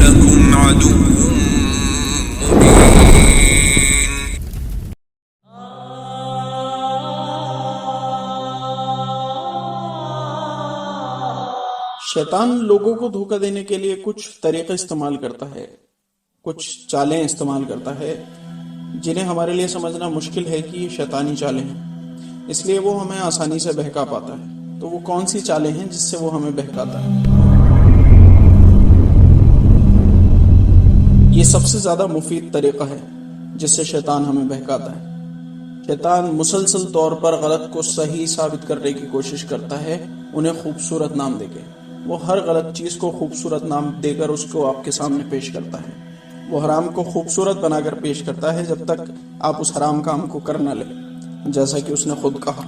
لكم عدو مبين. شیطان لوگوں کو دھوکہ دینے کے لیے کچھ طریقے استعمال کرتا ہے، کچھ چالیں استعمال کرتا ہے جنہیں ہمارے لیے سمجھنا مشکل ہے کہ یہ شیطانی چالیں ہیں، اس لیے وہ ہمیں آسانی سے بہکا پاتا ہے۔ تو وہ کون سی چالیں ہیں جس سے وہ ہمیں بہکاتا ہے؟ یہ سب سے زیادہ مفید طریقہ ہے جس سے شیطان ہمیں بہکاتا ہے۔ شیطان مسلسل طور پر غلط کو صحیح ثابت کرنے کی کوشش کرتا ہے، انہیں خوبصورت نام دے کے۔ وہ ہر غلط چیز کو خوبصورت نام دے کر اس کو آپ کے سامنے پیش کرتا ہے۔ وہ حرام کو خوبصورت بنا کر پیش کرتا ہے جب تک آپ اس حرام کام کو کر نہ لیں، جیسا کہ اس نے خود کہا۔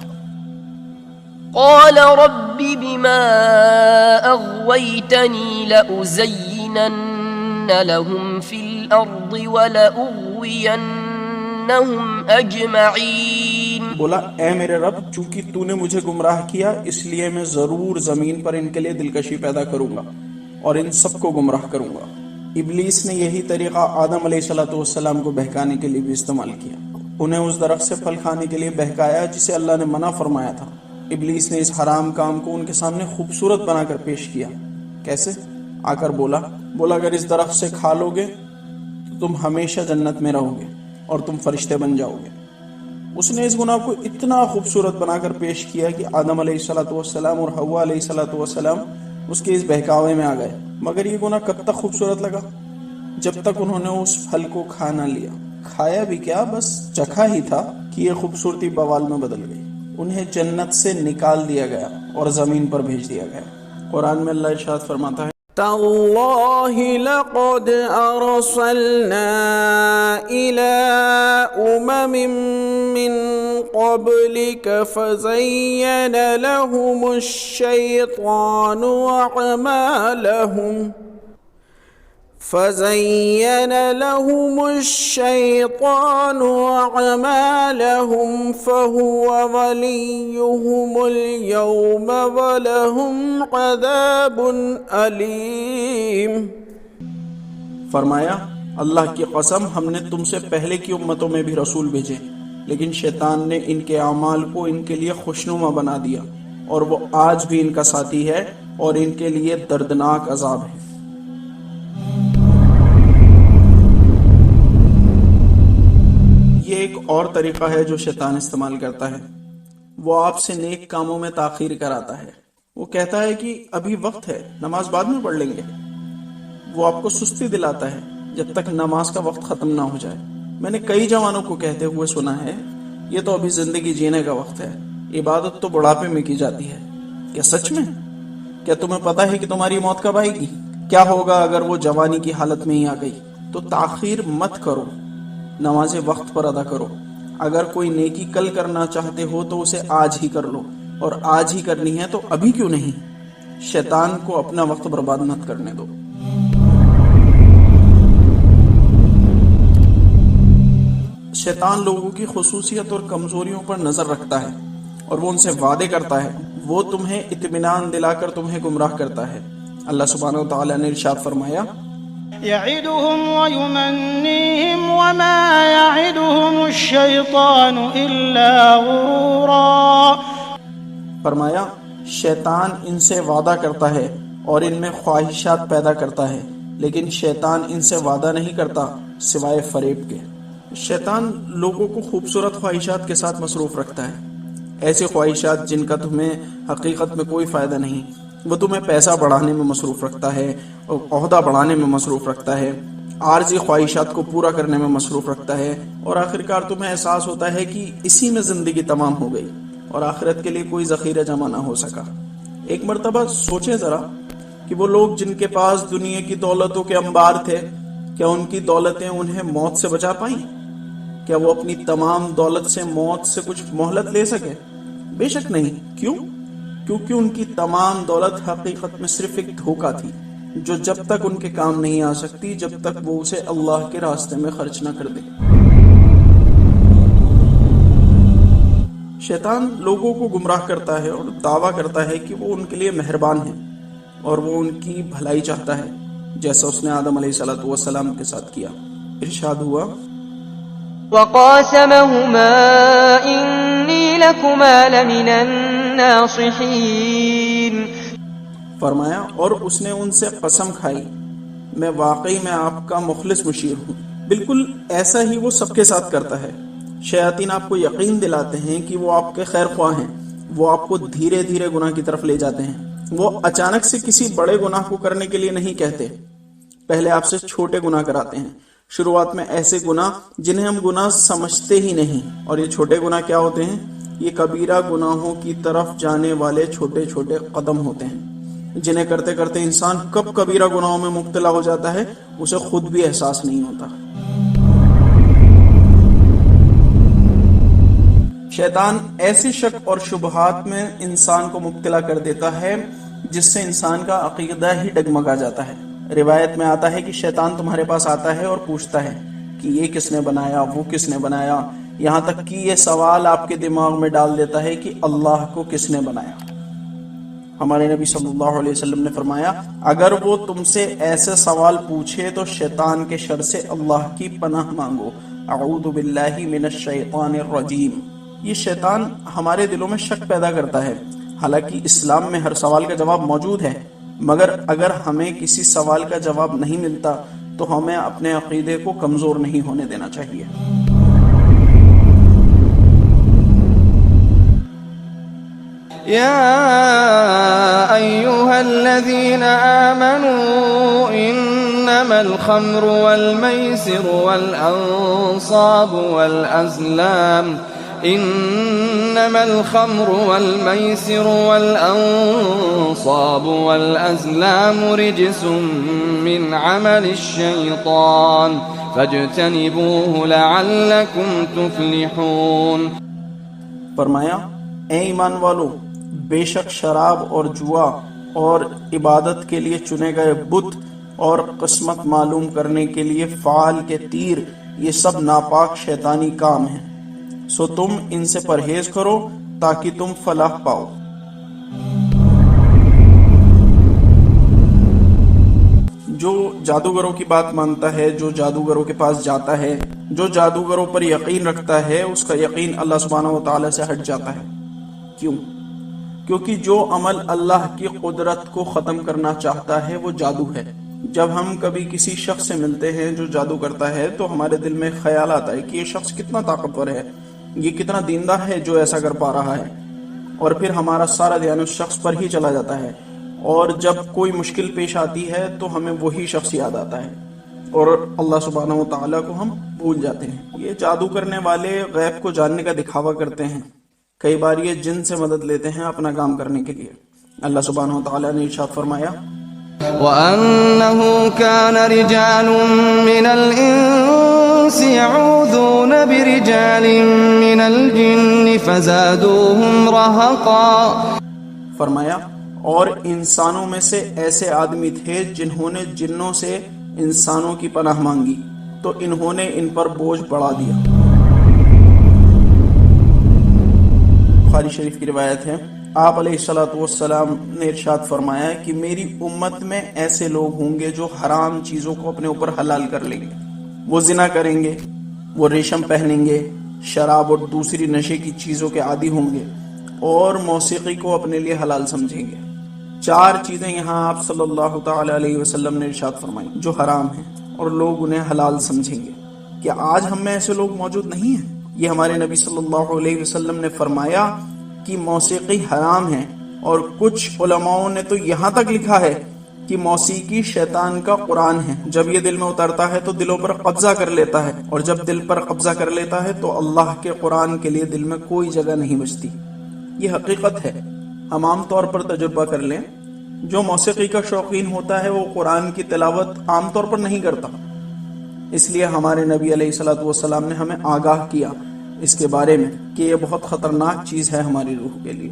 قال رب بما أغويتني لأزينن لهم في الأرض ولأغوينهم أجمعين۔ بولا اے میرے رب، چونکہ تو نے مجھے گمراہ کیا اس لیے میں ضرور زمین پر ان کے لیے دلکشی پیدا کروں گا اور ان سب کو گمراہ کروں گا۔ ابلیس نے یہی طریقہ آدم علیہ السلام کو بہکانے کے لیے بھی استعمال کیا۔ انہیں اس درخت سے پھل کھانے کے لیے بہکایا جسے اللہ نے منع فرمایا تھا۔ ابلیس نے اس حرام کام کو ان کے سامنے خوبصورت بنا کر پیش کیا۔ کیسے؟ آ کر بولا اگر اس درخت سے کھا لو گے تو تم ہمیشہ جنت میں رہو گے اور تم فرشتے بن جاؤ گے۔ اس نے اس گناہ کو اتنا خوبصورت بنا کر پیش کیا کہ آدم علیہ السلام اور حوا علیہ السلام اس کے اس بہکاوے میں آ گئے۔ مگر یہ گناہ کب تک خوبصورت لگا؟ جب تک انہوں نے اس پھل کو کھا نہ لیا۔ کھایا بھی کیا، بس چکھا ہی تھا کہ یہ خوبصورتی بوال میں بدل گئی۔ انہیں جنت سے نکال دیا گیا اور زمین پر بھیج دیا گیا۔ قرآن میں اللہ ارشاد فرماتا ہے، تاللہ لقد ارسلنا الى امم من قبلك فزين لهم الشيطان أعمالهم فهو وليهم اليوم ولهم عذاب أليم۔ فرمایا اللہ کی قسم، ہم نے تم سے پہلے کی امتوں میں بھی رسول بھیجے، لیکن شیطان نے ان کے اعمال کو ان کے لیے خوشنما بنا دیا، اور وہ آج بھی ان کا ساتھی ہے اور ان کے لیے دردناک عذاب ہے۔ یہ ایک اور طریقہ ہے جو شیطان استعمال کرتا ہے۔ وہ آپ سے نیک کاموں میں تاخیر کراتا ہے۔ وہ کہتا ہے کہ ابھی وقت ہے، نماز بعد میں پڑھ لیں گے۔ وہ آپ کو سستی دلاتا ہے جب تک نماز کا وقت ختم نہ ہو جائے۔ میں نے کئی جوانوں کو کہتے ہوئے سنا ہے، یہ تو ابھی زندگی جینے کا وقت ہے، عبادت تو بڑھاپے میں کی جاتی ہے۔ کیا سچ میں؟ کیا تمہیں پتا ہے کہ تمہاری موت کب آئے گی؟ کیا ہوگا اگر وہ جوانی کی حالت میں ہی آ گئی؟ تو تاخیر مت کرو، نمازیں وقت پر ادا کرو۔ اگر کوئی نیکی کل کرنا چاہتے ہو تو اسے آج ہی کر لو، اور آج ہی کرنی ہے تو ابھی کیوں نہیں؟ شیطان کو اپنا وقت برباد مت کرنے دو۔ شیطان لوگوں کی خصوصیت اور کمزوریوں پر نظر رکھتا ہے اور وہ ان سے وعدے کرتا ہے۔ وہ تمہیں اطمینان دلا کر تمہیں گمراہ کرتا ہے۔ اللہ سبحانہ وتعالی نے ارشاد فرمایا، يعدهم ويمنيهم وما يعدهم الشيطان إلا غرورا۔ فرمایا شیطان ان سے وعدہ کرتا ہے اور ان میں خواہشات پیدا کرتا ہے، لیکن شیطان ان سے وعدہ نہیں کرتا سوائے فریب کے۔ شیطان لوگوں کو خوبصورت خواہشات کے ساتھ مصروف رکھتا ہے، ایسی خواہشات جن کا تمہیں حقیقت میں کوئی فائدہ نہیں۔ وہ تمہیں پیسہ بڑھانے میں مصروف رکھتا ہے اور عہدہ بڑھانے میں مصروف رکھتا ہے، عارضی خواہشات کو پورا کرنے میں مصروف رکھتا ہے، اور آخرکار تمہیں احساس ہوتا ہے کہ اسی میں زندگی تمام ہو گئی اور آخرت کے لیے کوئی ذخیرہ جمع نہ ہو سکا۔ ایک مرتبہ سوچیں ذرا کہ وہ لوگ جن کے پاس دنیا کی دولتوں کے انبار تھے، کیا ان کی دولتیں انہیں موت سے بچا پائیں؟ کیا وہ اپنی تمام دولت سے موت سے کچھ مہلت لے سکے؟ بے شک نہیں۔ کیوں؟ کیونکہ ان کی تمام دولت حقیقت میں صرف ایک دھوکہ تھی جو جب تک ان کے کام نہیں آ سکتی جب تک وہ اسے اللہ کے راستے میں خرچ نہ کر دے۔ شیطان لوگوں کو گمراہ کرتا ہے اور دعویٰ کرتا ہے کہ وہ ان کے لیے مہربان ہے اور وہ ان کی بھلائی چاہتا ہے، جیسا اس نے آدم علیہ السلام کے ساتھ کیا۔ ارشاد ہوا وقاسمهما إني لكما لمن الناصحين، فرمایا اور اس نے ان سے قسم کھائی میں واقعی میں آپ کا مخلص مشیر ہوں۔ بالکل ایسا ہی وہ سب کے ساتھ کرتا ہے۔ شیاطین آپ کو یقین دلاتے ہیں کہ وہ آپ کے خیر خواہ ہیں، وہ آپ کو دھیرے دھیرے گناہ کی طرف لے جاتے ہیں۔ وہ اچانک سے کسی بڑے گناہ کو کرنے کے لیے نہیں کہتے، پہلے آپ سے چھوٹے گناہ کراتے ہیں۔ شروعات میں ایسے گناہ جنہیں ہم گناہ سمجھتے ہی نہیں، اور یہ چھوٹے گناہ کیا ہوتے ہیں؟ یہ کبیرہ گناہوں کی طرف جانے والے چھوٹے چھوٹے قدم ہوتے ہیں، جنہیں کرتے کرتے انسان کب کبیرہ گناہوں میں مبتلا ہو جاتا ہے اسے خود بھی احساس نہیں ہوتا۔ شیطان ایسی شک اور شبہات میں انسان کو مبتلا کر دیتا ہے جس سے انسان کا عقیدہ ہی ڈگمگا جاتا ہے۔ روایت میں آتا ہے کہ شیطان تمہارے پاس آتا ہے اور پوچھتا ہے کہ یہ کس نے بنایا، وہ کس نے بنایا، یہاں تک کہ یہ سوال آپ کے دماغ میں ڈال دیتا ہے کہ اللہ کو کس نے بنایا۔ ہمارے نبی صلی اللہ علیہ وسلم نے فرمایا اگر وہ تم سے ایسے سوال پوچھے تو شیطان کے شر سے اللہ کی پناہ مانگو، اعوذ باللہ من الشیطان الرجیم۔ یہ شیطان ہمارے دلوں میں شک پیدا کرتا ہے، حالانکہ اسلام میں ہر سوال کا جواب موجود ہے، مگر اگر ہمیں کسی سوال کا جواب نہیں ملتا تو ہمیں اپنے عقیدے کو کمزور نہیں ہونے دینا چاہیے۔ يا أيها الذين آمنوا إنما الخمر والميسر والأنصاب والأزلام إنما الخمر والميسر والأنصاب والأزلام رجس من عمل الشيطان فاجتنبوه لعلكم تفلحون۔ فرمایا اے ایمان والو، بے شک شراب اور جوا اور عبادت کے لیے چنے گئے بت اور قسمت معلوم کرنے کے لیے فعال کے تیر، یہ سب ناپاک شیطانی کام ہیں، سو تم ان سے پرہیز کرو تاکہ تم فلاح پاؤ۔ جو جادوگروں کی بات مانتا ہے، جو جادوگروں کے پاس جاتا ہے، جو جادوگروں پر یقین رکھتا ہے، اس کا یقین اللہ سبحانہ و تعالی سے ہٹ جاتا ہے۔ کیوں؟ کیونکہ جو عمل اللہ کی قدرت کو ختم کرنا چاہتا ہے وہ جادو ہے۔ جب ہم کبھی کسی شخص سے ملتے ہیں جو جادو کرتا ہے تو ہمارے دل میں خیال آتا ہے کہ یہ شخص کتنا طاقتور ہے، یہ کتنا دیندار ہے جو ایسا کر پا رہا ہے، اور پھر ہمارا سارا دھیان اس شخص پر ہی چلا جاتا ہے، اور جب کوئی مشکل پیش آتی ہے تو ہمیں وہی شخص یاد آتا ہے اور اللہ سبحانہ و تعالیٰ کو ہم بھول جاتے ہیں۔ یہ جادو کرنے والے غیب کو جاننے کا دکھاوا کرتے ہیں، کئی بار یہ جن سے مدد لیتے ہیں اپنا کام کرنے کے لیے۔ اللہ سبحانہ و تعالیٰ نے ارشاد فرمایا وَأَنَّهُ كَانَ رِجَالٌ مِّنَ الْإِنسِ يَعُوذُونَ بِرِجَالٍ مِّنَ الْجِنِّ فَزَادُوهُمْ رَهَقًا۔ فرمایا اور انسانوں میں سے ایسے آدمی تھے جنہوں نے جنوں سے انسانوں کی پناہ مانگی تو انہوں نے ان پر بوجھ بڑھا دیا۔ بخاری شریف کی روایت ہے، آپ علیہ السلام نے ارشاد فرمایا کہ میری امت میں ایسے لوگ ہوں گے جو حرام چیزوں کو اپنے اوپر حلال کر لیں گے، وہ زنا کریں گے، وہ ریشم پہنیں گے، شراب اور دوسری نشے کی چیزوں کے عادی ہوں گے، اور موسیقی کو اپنے لیے حلال سمجھیں گے۔ 4 چیزیں یہاں آپ صلی اللہ تعالی علیہ وسلم نے ارشاد فرمائی جو حرام ہیں اور لوگ انہیں حلال سمجھیں گے۔ کیا آج ہم میں ایسے لوگ موجود نہیں ہیں؟ یہ ہمارے نبی صلی اللہ علیہ وسلم نے فرمایا کہ موسیقی حرام ہے، اور کچھ علماء نے تو یہاں تک لکھا ہے کہ موسیقی شیطان کا قرآن ہے، جب یہ دل میں اترتا ہے تو دلوں پر قبضہ کر لیتا ہے، اور جب دل پر قبضہ کر لیتا ہے تو اللہ کے قرآن کے لیے دل میں کوئی جگہ نہیں بچتی۔ یہ حقیقت ہے، ہم عام طور پر تجربہ کر لیں، جو موسیقی کا شوقین ہوتا ہے وہ قرآن کی تلاوت عام طور پر نہیں کرتا، اس لیے ہمارے نبی علیہ السلام نے ہمیں آگاہ کیا اس کے بارے میں کہ یہ بہت خطرناک چیز ہے ہماری روح کے لیے۔